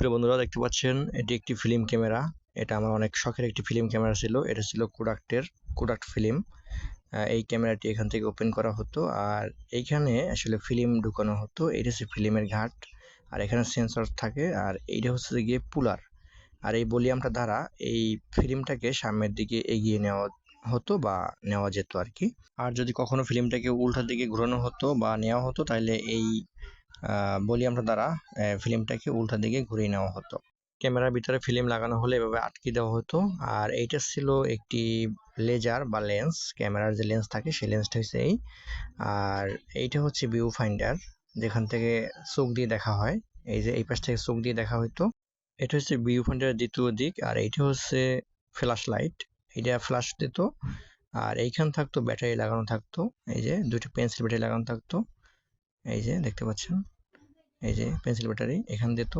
প্রিয় বন্ধুরা, দেখতে পাচ্ছেন এটি একটি ফিল্ম ক্যামেরা। এটা আমার অনেক শখের একটি ফিল্ম ক্যামেরা ছিল। এটা ছিল কোডাক্ট ফিল্ম। এই ক্যামেরাটি এখান থেকে ওপেন করা হতো, আর এইখানে আসলে ফিল্ম ঢুকানো হতো। এটা হচ্ছে ফিল্মের ঘাট, আর এখানে সেন্সর থাকে, আর এইটা হচ্ছে গিয়ে পুলার। আর এই ভলিউমটা দ্বারা এই ফিল্মটাকে সামনের দিকে এগিয়ে নেওয়া হতো বা নেওয়া যেত আর কি। আর যদি কখনো ফিল্মটাকে উল্টা দিকে ঘোরানো হতো বা নেওয়া হতো, তাহলে এই ভলিউমটা দ্বারা ফিল্মটাকে উল্টা দিকে ঘুরিয়ে নেওয়া হতো। ক্যামেরার ভিতরে ফিল্ম লাগানো হলে এভাবে আটকে দেওয়া হতো। আর এইটা ছিল একটি লেজার বা লেন্স, ক্যামেরার যে লেন্স থাকে সেই লেন্সটা হচ্ছে এই। আর এইটা হচ্ছে ভিউ ফাইন্ডার, যেখান থেকে চোখ দিয়ে দেখা হয়। এই যে এই পাশ থেকে চোখ দিয়ে দেখা হতো। এটা হচ্ছে ভিউ ফাইন্ডারের দ্বিতীয় দিক। আর এইটা হচ্ছে ফ্ল্যাশ লাইট, এটা ফ্ল্যাশ দিত। আর এইখান থাকতো ব্যাটারি লাগানো থাকতো, এই যে দুটো পেন্সিল ব্যাটারি লাগানো থাকতো। এই যে দেখতে পাচ্ছেন, এই যে পেন্সিল ব্যাটারি এখান দিত।